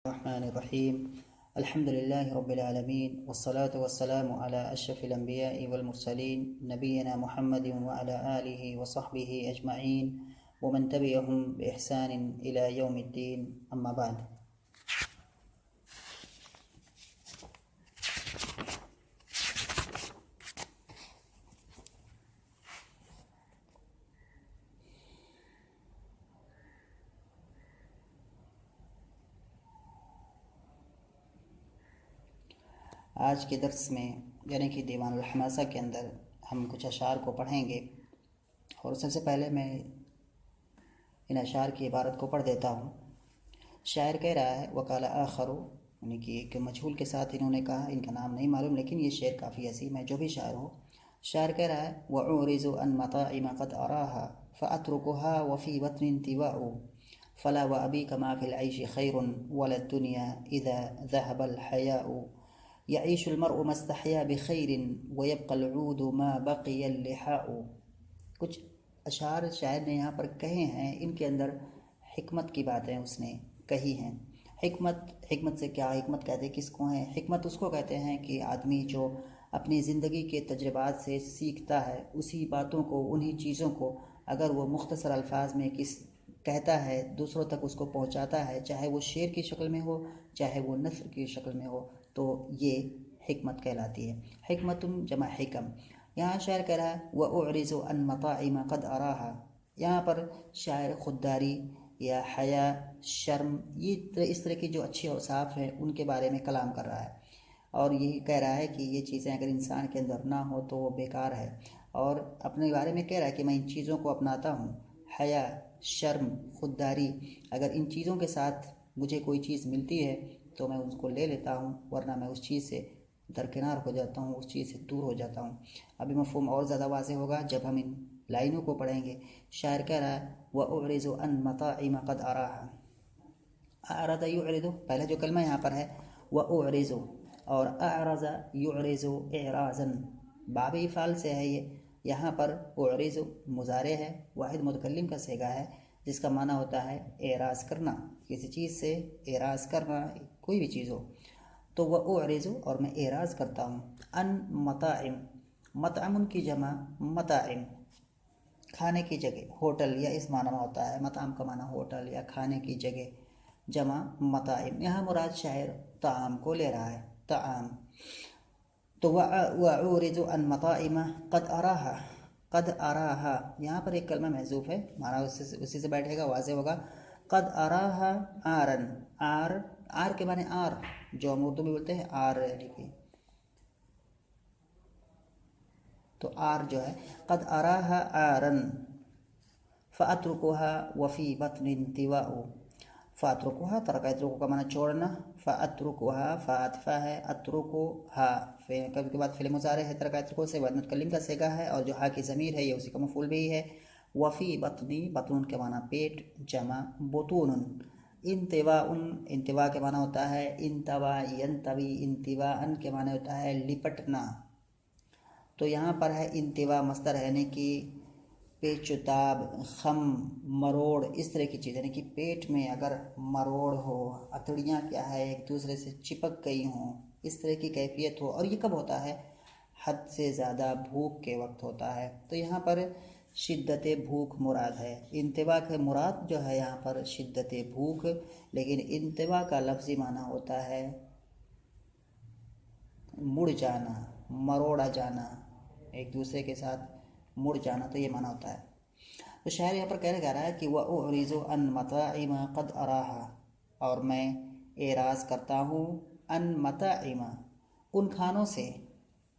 الرحمن الرحيم. الحمد لله رب العالمين، والصلاة والسلام على أشرف الأنبياء والمرسلين نبينا محمد وعلى آله وصحبه أجمعين ومن تبعهم بإحسان إلى يوم الدين، أما بعد. آج کے درس میں یعنی کہ دیوان الحماسہ کے اندر ہم کچھ اشعار کو پڑھیں گے، اور سب سے پہلے میں ان اشعار کی عبارت کو پڑھ دیتا ہوں. شاعر کہہ رہا ہے وقال آخر، یعنی کہ ایک مجہول کے ساتھ انہوں نے کہا، ان کا نام نہیں معلوم، لیکن یہ شعر کافی عظیم ہے جو بھی شاعر ہو. شاعر کہہ رہا ہے وَأُعْرِضُ عَنْ مَطَاعِمَ قَدْ أَرَاهَا فَأَتْرُكُهَا وَفِي بَطْنِ انْتِوَاءُ فَلَا وَأَبِيكَ مَا فِي الْعَيْشِ خَيْرٌ وَلَا الدُّنْيَا إِذَا ذَهَبَ الْحَيَاءُ يعيش المرء ما استحيا بخير ويبقى العود ما بقي اللحاء. کچھ اشعار شاعر نے یہاں پر کہے ہیں، ان کے اندر حکمت کی باتیں اس نے کہی ہیں. حکمت سے کیا حکمت کہتے ہیں، کس کو ہیں؟ حکمت اس کو کہتے ہیں کہ آدمی جو اپنی زندگی کے تجربات سے سیکھتا ہے، اسی باتوں کو، انہی چیزوں کو اگر وہ مختصر الفاظ میں کہتا ہے، دوسروں تک اس کو پہنچاتا ہے، چاہے وہ شعر کی شکل میں ہو، چاہے وہ نثر کی شکل میں ہو، تو یہ حکمت کہلاتی ہے. حکمت جمع حکم. یہاں شاعر کہہ رہا ہے وَأُعْرِضُ عَنْ مَطَاعِمَ قَدْ أَرَاهَا. یہاں پر شاعر خودداری یا حیا، شرم، یہ اس طرح کی جو اچھے اوصاف ہیں ان کے بارے میں کلام کر رہا ہے، اور یہی کہہ رہا ہے کہ یہ چیزیں اگر انسان کے اندر نہ ہو تو وہ بیکار ہے. اور اپنے بارے میں کہہ رہا ہے کہ میں ان چیزوں کو اپناتا ہوں. حیا، شرم، خودداری، اگر ان چیزوں کے ساتھ مجھے کوئی چیز ملتی ہے تو میں اس کو لے لیتا ہوں، ورنہ میں اس چیز سے درکنار ہو جاتا ہوں، اس چیز سے دور ہو جاتا ہوں. ابھی مفہوم اور زیادہ واضح ہوگا جب ہم ان لائنوں کو پڑھیں گے. شاعر کہہ رہا ہے وَأُعْرِضُ عَنْ مَطَاعِمَ قَدْ أَرَاهَا. أَعْرَضَ يُعْرِضُ، پہلے جو کلمہ یہاں پر ہے وَأُعْرِضُ، اور أَعْرَضَ يُعْرِضُ إِعْرَاضًا، باب افعال سے ہے. یہاں پر اعرض مضارع ہے، واحد متکلم کا صیغہ ہے، جس کا معنی ہوتا ہے اعراض کرنا، کسی چیز سے اعراض کرنا، کوئی بھی چیز ہو. تو وہ اعرض، اور میں اعراض کرتا ہوں، ان مطاعم، مطعم کی جمع مطاعم، کھانے کی جگہ، ہوٹل یا اس معنی میں ہوتا ہے. مطعم کا معنی ہوٹل یا کھانے کی جگہ، جمع مطاعم. یہاں مراد شاعر طعام کو لے رہا ہے، طعام. تو وَأُعْرِضُ عَنْ مَطَاعِمَ قَدْ أَرَاهَا، قد اراہا، یہاں پر ایک کلمہ محذوف ہے، معنی اسی سے بیٹھے گا، واضح ہوگا. قد اراہا آرن، آر کے معنی آر، جو ہم اردو میں بولتے ہیں آر، یعنی کہ تو آر جو ہے قد اراہا آرن فَأَتْرُكُهَا وَفِي بَطْنِ انْتِوَاءُ. فَأَتْرُكُهَا، ترک اترکو کا معنی چھوڑنا، فَأَتْرُكُهَا فَاتفا ہے، اترکوها کبھی کے بعد فعل مضارع ہے، ترک اترکو سے بعد متکلم کا صیغہ ہے، اور جو ہا کی ضمیر ہے یہ اسی کا مفعول بھی ہے. وفی بطنی، بطن کے معنی پیٹ، جمع بطون. انتواء، انتواء کے معنی ہوتا ہے انتوا ینتوی، انتواء کے معنی ہوتا ہے لپٹنا. تو یہاں پر ہے انتواء مصدر ہے، یعنی کہ پیچ و تاب، خم، مروڑ، اس طرح کی چیز، یعنی کہ پیٹ میں اگر مروڑ ہو، اتڑیاں کیا ہے ایک دوسرے سے چپک گئی ہوں، اس طرح کی کیفیت ہو. اور یہ کب ہوتا ہے؟ حد سے زیادہ بھوک کے وقت ہوتا ہے. تو یہاں پر شدت بھوک مراد ہے. انتوا کے مراد جو ہے یہاں پر شدت بھوک، لیکن انتوا کا لفظی معنی ہوتا ہے مڑ جانا، مروڑا جانا، ایک دوسرے کے ساتھ مڑ جانا، تو یہ معنی ہوتا ہے. تو شاعر یہاں پر کہنے جا رہا ہے کہ وَأُعْرِضُ عَنْ مَطَاعِمَ قَدْ أَرَاهَا، اور میں اعراض کرتا ہوں عن مطاعم، ان کھانوں سے،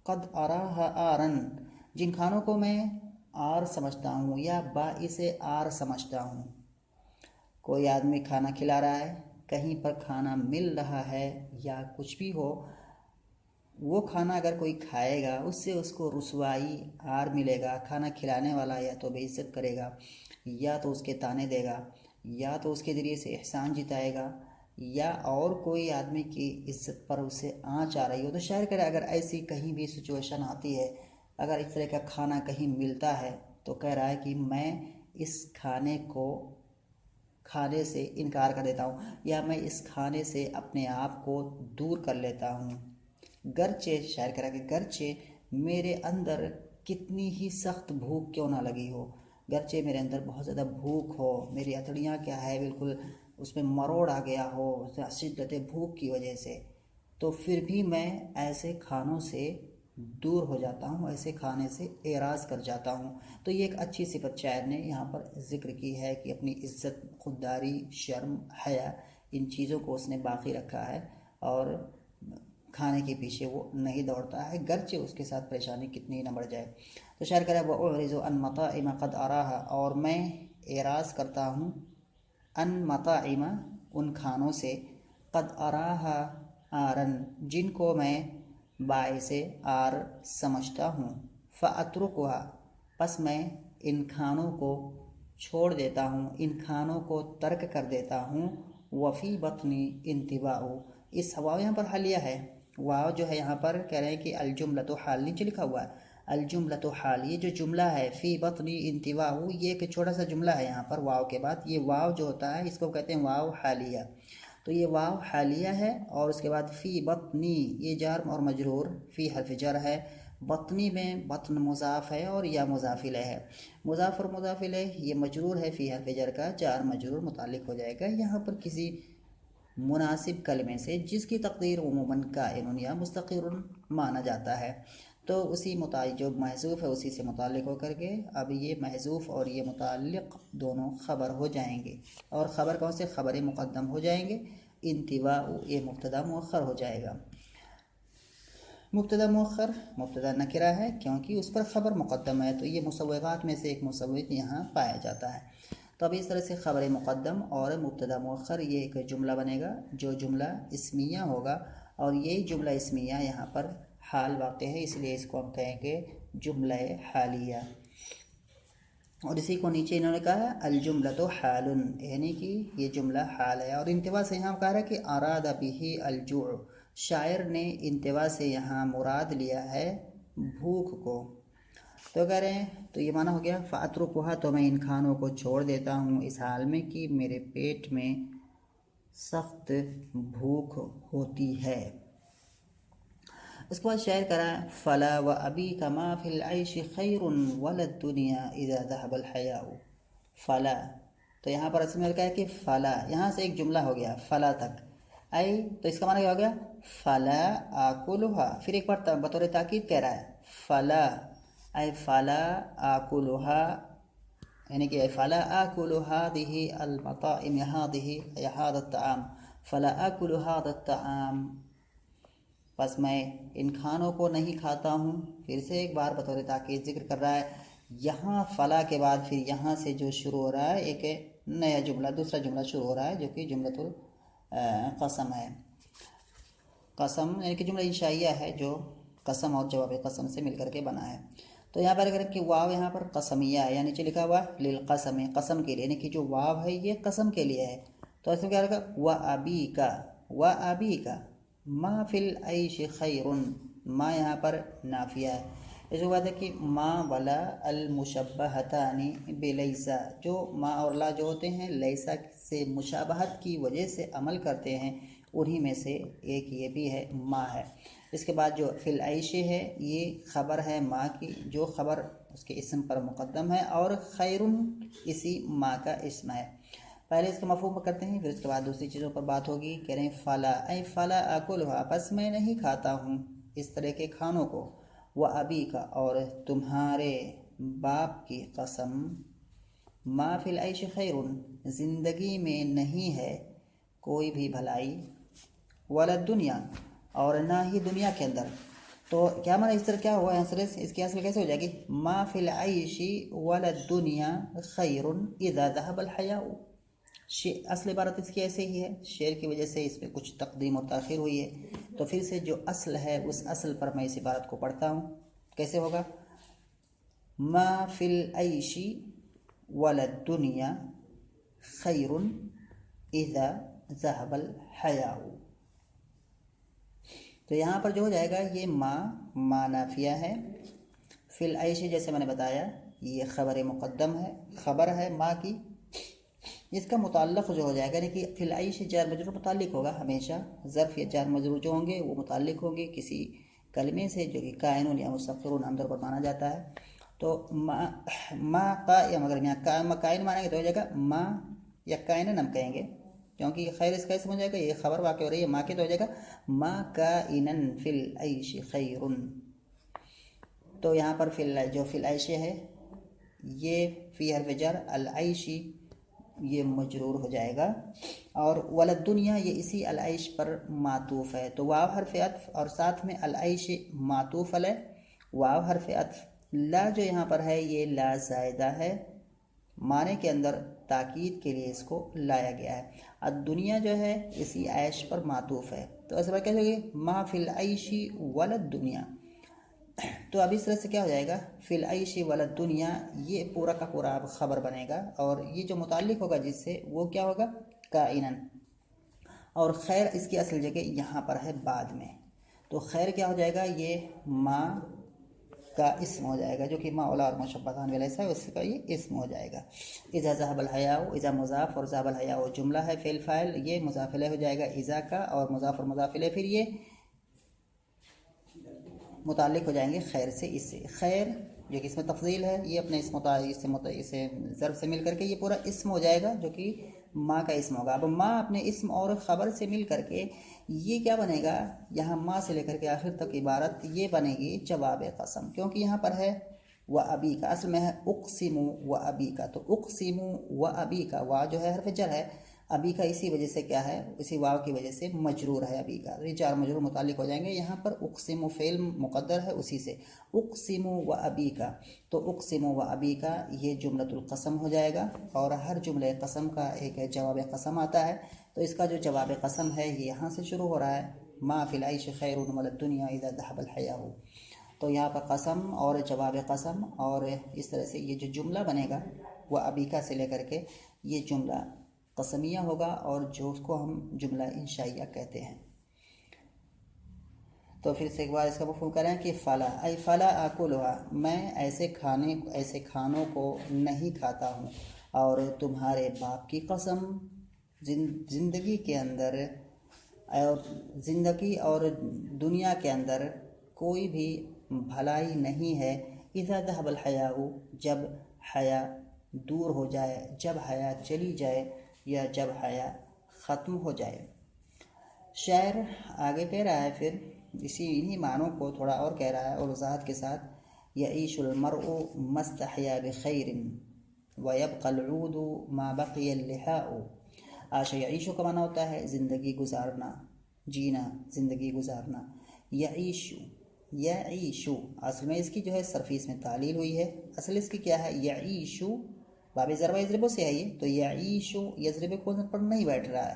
قد أَرَاهَا آرًا، جن کھانوں کو میں آر سمجھتا ہوں یا باعث آر سمجھتا ہوں. کوئی آدمی کھانا کھلا رہا ہے، کہیں پر کھانا مل رہا ہے یا کچھ بھی ہو، وہ کھانا اگر کوئی کھائے گا اس سے اس کو رسوائی، عار ملے گا. کھانا کھلانے والا یا تو بے عزت کرے گا، یا تو اس کے طعنے دے گا، یا تو اس کے ذریعے سے احسان جتائے گا، یا اور کوئی آدمی کی عزت پر اسے آنچ آ رہی ہو. تو شاعر کہہ رہا ہے اگر ایسی کہیں بھی سچویشن آتی ہے، اگر اس طرح کا کھانا کہیں ملتا ہے، تو کہہ رہا ہے کہ میں اس کھانے کو کھانے سے انکار کر دیتا ہوں، یا میں اس کھانے سے اپنے آپ کو دور کر لیتا ہوں۔ گرچہ شاعر کہہ رہا کہ گرچہ میرے اندر کتنی ہی سخت بھوک کیوں نہ لگی ہو، گرچہ میرے اندر بہت زیادہ بھوک ہو، میری ہتھیلیاں کیا ہے بالکل اس میں مروڑ آ گیا ہو شدت بھوک کی وجہ سے، تو پھر بھی میں ایسے کھانوں سے دور ہو جاتا ہوں، ایسے کھانے سے اعراض کر جاتا ہوں۔ تو یہ ایک اچھی صفت شاعر نے یہاں پر ذکر کی ہے کہ اپنی عزت، خودداری، شرم، حیا، ان چیزوں کو اس نے باقی رکھا ہے اور کھانے کے پیچھے وہ نہیں دوڑتا ہے، گرچہ اس کے ساتھ پریشانی کتنی نہ بڑھ جائے۔ تو شاعر کہہ رہا ہے وَأُعْرِضُ عَنْ مَطَاعِمَ قَدْ أَرَاهَا، اور میں اعراض کرتا ہوں ان مطاعم، ان کھانوں سے، قد اراہا آرن، جن کو میں باعث آر سمجھتا ہوں، فاترکها، پس میں ان کھانوں کو چھوڑ دیتا ہوں، ان کھانوں کو ترک کر دیتا ہوں۔ وفی بطنی انتباء، اس واو یہاں پر حالیہ ہے، واو جو ہے یہاں پر کہہ رہے ہیں کہ الجملۃ حال نیچے لکھا ہوا ہے، الجملۃ حال، یہ جو جملہ ہے فی بطنی انتباء، یہ ایک چھوٹا سا جملہ ہے یہاں پر واو کے بعد، یہ واو جو ہوتا ہے اس کو کہتے ہیں واو حالیہ، تو یہ واو حالیہ ہے، اور اس کے بعد فی بطنی، یہ جار اور مجرور، فی حرف جر ہے، بطنی میں بطن مضاف ہے اور یا مضاف الیہ ہے، مضاف اور مضاف الیہ یہ مجرور ہے، فی حرف جر کا جار مجرور متعلق ہو جائے گا یہاں پر کسی مناسب کلمے سے جس کی تقدیر عموماً کائن یا مستقر مانا جاتا ہے، تو اسی متعلق جو محذوف ہے اسی سے متعلق ہو کر کے اب یہ محذوف اور یہ متعلق دونوں خبر ہو جائیں گے، اور خبر کون سے؟ خبر مقدم ہو جائیں گے، انتباء یہ مبتدا مؤخر ہو جائے گا، مبتدا مؤخر مبتدا نکرہ ہے کیونکہ اس پر خبر مقدم ہے، تو یہ مسوغات میں سے ایک مسوغ یہاں پایا جاتا ہے۔ تو اب اس طرح سے خبر مقدم اور مبتدا مؤخر یہ ایک جملہ بنے گا جو جملہ اسمیہ ہوگا، اور یہی جملہ اسمیہ یہاں پر حال واقع ہے، اس لیے اس کو ہم کہیں گے جملہ حالیہ، اور اسی کو نیچے انہوں نے کہا ہے الجملۃ حال، یعنی کہ یہ جملہ حال ہے، اور انتباہ سے یہاں کہا ہے کہ اراد بہ الجوع، شاعر نے انتباہ سے یہاں مراد لیا ہے بھوک کو، تو کہہ رہے ہیں تو یہ معنی ہو گیا فاترکھا، تو میں ان کھانوں کو چھوڑ دیتا ہوں اس حال میں کہ میرے پیٹ میں سخت بھوک ہوتی ہے۔ اس کے بعد شاعر کہہ رہا ہے فلا و ابی کا ما فی العیش خیر ولا الدنیا اذا ذهب الحیاء، فلا، تو یہاں پر اصل میں کہا ہے کہ فلا، یہاں سے ایک جملہ ہو گیا فلا تک، تو اس کا معنی کیا ہو گیا؟ فلا آکلها، پھر ایک بار بطور تاکید کہہ رہا ہے فلا، فلا آکلها، یعنی کہ فلا آکل هذه المطاعم هذا الطعام، فلا آکل هذا الطعام، بس میں ان کھانوں کو نہیں کھاتا ہوں، پھر سے ایک بار بطور تاکید ذکر کر رہا ہے، یہاں فلا کے بعد پھر یہاں سے جو شروع ہو رہا ہے ایک نیا جملہ، دوسرا جملہ شروع ہو رہا ہے جو کہ جملۃ القسم ہے، قسم یعنی کہ جملہ انشائیہ ہے جو قسم اور جواب قسم سے مل کر کے بنا ہے۔ تو یہاں پر اگر کہ واو یہاں پر قسمیہ ہے، یعنی نیچے لکھا ہوا للقسم، قسم کے لیے، یعنی کہ جو واو ہے یہ قسم کے لیے ہے، تو اس میں کیا رکھا و ابی کا ما فی العیش خیر، ما یہاں پر نافیہ ہے، اس کے بعد ہے کہ ما ولا المشبہتان بلیسا، جو ما اور لا جو ہوتے ہیں لیسا سے مشابہت کی وجہ سے عمل کرتے ہیں، انہی میں سے ایک یہ بھی ہے ما ہے۔ اس کے بعد جو فی العیش ہے یہ خبر ہے ما کی، جو خبر اس کے اسم پر مقدم ہے، اور خیر اسی ما کا اسم ہے، پہلے اس کا مفہوم کرتے ہیں، پھر اس کے بعد دوسری چیزوں پر بات ہوگی، کہہ رہے ہیں فلا فلا آکلها، بس میں نہیں کھاتا ہوں اس طرح کے کھانوں کو، وہ ابی کا، اور تمہارے باپ کی قسم، ما فی العیش خیر، زندگی میں نہیں ہے کوئی بھی بھلائی، ولا الدنیا، اور نہ ہی دنیا کے اندر، تو کیا معنی اس طرح کیا ہوا ہے، اس کی اصل کیسے ہو جائے گی؟ ما فی العیش ولا الدنیا خیر اذا ذهب الحیاء، اصل عبارت اس کی ایسے ہی ہے، شعر کی وجہ سے اس پہ کچھ تقدیم و تاخیر ہوئی ہے، تو پھر سے جو اصل ہے اس اصل پر میں اس عبارت کو پڑھتا ہوں، کیسے ہوگا؟ ما فی العیش ولا الدنیا خیر اذا ذهب الحیاء، تو یہاں پر جو ہو جائے گا یہ ما نافیہ ہے، فی العیش جیسے میں نے بتایا یہ خبر مقدم ہے، خبر ہے ما کی، اس کا متعلق جو ہو جائے گا، یعنی کہ فی العیش جار مجرور متعلق ہوگا ہمیشہ، ظرف یا جار مجرور جو ہوں گے وہ متعلق ہوں گے کسی کلمے سے جو کہ کائن یا مستقر عام طور پر مانا جاتا ہے۔ تو ما قائم، اگر یہاں کائن مانیں گے تو ہو جائے گا ما یا کائنن ہم کہیں گے، کیونکہ یہ خیر اس کا اسم ہو جائے گا، یہ خبر واقع ہو رہی ہے ما کے، تو ہو جائے گا ما کائنن فی العیش خیر۔ تو یہاں پر جو فی العیش ہے یہ فی حرف جر، العیشی یہ مجرور ہو جائے گا، اور ولدنیا یہ اسی العیش پر معطوف ہے، تو واو حرف عطف اور ساتھ میں العیش معطوف علیہ، واو حرف عطف، لا جو یہاں پر ہے یہ لا زائدہ ہے، معنی کے اندر تاکید کے لیے اس کو لایا گیا ہے۔ الدنیا جو ہے اسی عیش پر معطوف ہے، تو اصل میں کیا ہوگی ما فی العیشی ولدنیا، تو اب اس طرح سے کیا ہو جائے گا فی العیش ولدنیا، یہ پورا کا پورا اب خبر بنے گا، اور یہ جو متعلق ہوگا جس سے وہ کیا ہوگا کائنن، اور خیر اس کی اصل جگہ یہاں پر ہے بعد میں، تو خیر کیا ہو جائے گا یہ ما کا اسم ہو جائے گا، جو کہ ما اولا اور مشبہان والا ہے اس کا یہ اسم ہو جائے گا۔ اذا ذهب الحیاء، اذا مضاف اور ذهب الحیاء جملہ ہے فعل فاعل، یہ مضاف الیہ ہو جائے گا اذا کا، اور مضاف اور مضاف الیہ پھر یہ متعلق ہو جائیں گے خیر سے، اس سے خیر جو کہ اس میں تفضیل ہے یہ اپنے اسے ضرب سے مل کر کے یہ پورا اسم ہو جائے گا، جو کہ ما کا اسم ہوگا۔ اب ما اپنے اسم اور خبر سے مل کر کے یہ کیا بنے گا، یہاں ما سے لے کر کے آخر تک عبارت یہ بنے گی جواب قسم، کیونکہ یہاں پر ہے و ابی کا، اصل میں ہے اقسم و ابی کا، تو اقسم و ابی کا وا جو ہے حرف جر ہے، ابی کا اسی وجہ سے کیا ہے، اسی واو کی وجہ سے مجرور ہے ابی کا، یہ چار مجرور متعلق ہو جائیں گے، یہاں پر اقسم فعل مقدر ہے اسی سے اقسم و ابی کا، تو اقسم و ابی کا یہ جملۃ القسم ہو جائے گا، اور ہر جملہ قسم کا ایک جواب قسم آتا ہے، تو اس کا جو جواب قسم ہے یہ یہاں سے شروع ہو رہا ہے، ما فی العیش خیر وللدنیا اذا ذهب الحیاء، تو یہاں پر قسم اور جواب قسم، اور اس طرح سے یہ جو جملہ بنے گا وہ ابیکا سے لے کر کے یہ جملہ قسمیہ ہوگا، اور جو اس کو ہم جملہ انشائیہ کہتے ہیں۔ تو پھر سے ایک بار اس کا مفہوم کریں کہ فلا ای فلا آکلھا، میں ایسے کھانوں کو نہیں کھاتا ہوں، اور تمہارے باپ کی قسم زندگی کے اندر اور زندگی اور دنیا کے اندر کوئی بھی بھلائی نہیں ہے، اذا ذهب الحیاء جب حیا دور ہو جائے، جب حیا چلی جائے، یا جب حیا ختم ہو جائے۔ شاعر آگے کہہ رہا ہے پھر انہی معنوں کو تھوڑا اور کہہ رہا ہے اور وضاحت کے ساتھ، یعیش المرء ما استحیا بخیر ویبقى العود ما بقی اللحاء، عاش یعیش کا معنی ہوتا ہے زندگی گزارنا، جینا، زندگی گزارنا، یعیشو اصل میں اس کی جو ہے صرفی اس میں تعلیل ہوئی ہے، اصل اس کی کیا ہے یعیشو، باب ضربہ یضربو سے ہے یہ، تو یعیشو یضربو کو وزن پر نہیں بیٹھ رہا ہے،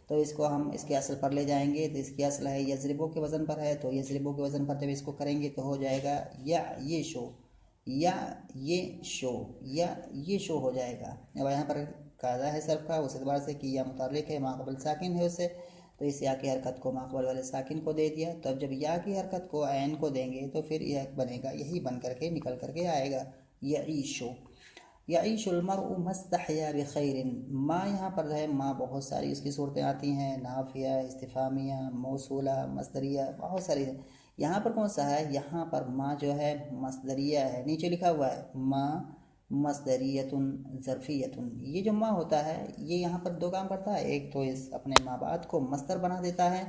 تو اس کو ہم اس کے اصل پر لے جائیں گے، تو اس کی اصل ہے یضربو کے وزن پر ہے، تو یضربو کے وزن پر جب اس کو کریں گے تو ہو جائے گا یعیشو، یعیشو ہو جائے گا۔ اب یہاں پر قاعدہ ہے صرف کا اس اعتبار سے کہ یا متحرک ہے ماقبل ساکن ہے اس سے، تو اس یا کی حرکت کو ماقبل والے ساکن کو دے دیا، تو اب جب یا کی حرکت کو عین کو دیں گے تو پھر یہ بنے گا، یہی بن کر کے نکل کر کے آئے گا یعیشو، یعیش المرء ما استحیا بخیر، ما یہاں پر ہے، ما بہت ساری اس کی صورتیں آتی ہیں، نافیہ، استفہامیہ، موصولہ، مصدریہ، بہت ساری ہیں، یہاں پر کون سا ہے، یہاں پر ما جو ہے مصدریہ ہے، نیچے لکھا ہوا ہے ما مصدریۃ ظرفیۃ، یہ جو ما ہوتا ہے یہ یہاں پر دو کام کرتا ہے، ایک تو اس اپنے ما بعد کو مصدر بنا دیتا ہے،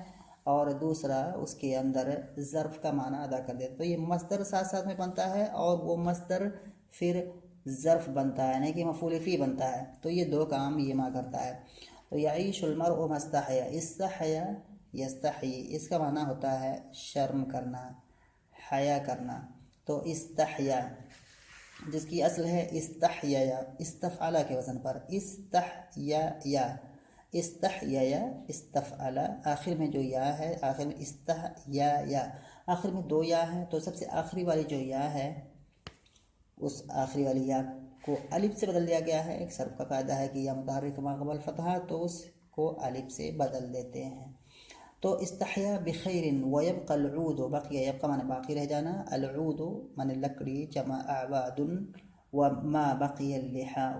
اور دوسرا اس کے اندر ظرف کا معنی ادا کر دیتا ہے، تو یہ مصدر ساتھ ساتھ میں بنتا ہے، اور وہ مصدر پھر ظرف بنتا ہے، یعنی کہ مفعول فی بنتا ہے، تو یہ دو کام یہ ما کرتا ہے۔ تو یعیش المرء ما استحیا، استحیا یستحیی اس کا معنی ہوتا ہے شرم کرنا، حیا کرنا، تو استحیا جس کی اصل ہے استحیا، استفعلا کے وزن پر استحیا، استحیا استفعلا، آخر میں جو یا ہے، آخر میں استحیا، آخر میں دو یا ہیں، تو سب سے آخری والی جو یا ہے اس آخری والی یا کو الف سے بدل دیا گیا ہے، ایک صرف کا قاعدہ ہے کہ یا متحرک ما قبل فتحہ، تو اس کو الف سے بدل دیتے ہیں، تو استحیا بخیر ویبقى العود، بقیہ یبقى معنی باقی رہ جانا، العود معنی لکڑی، جمع اعواد، وما بقی اللحاء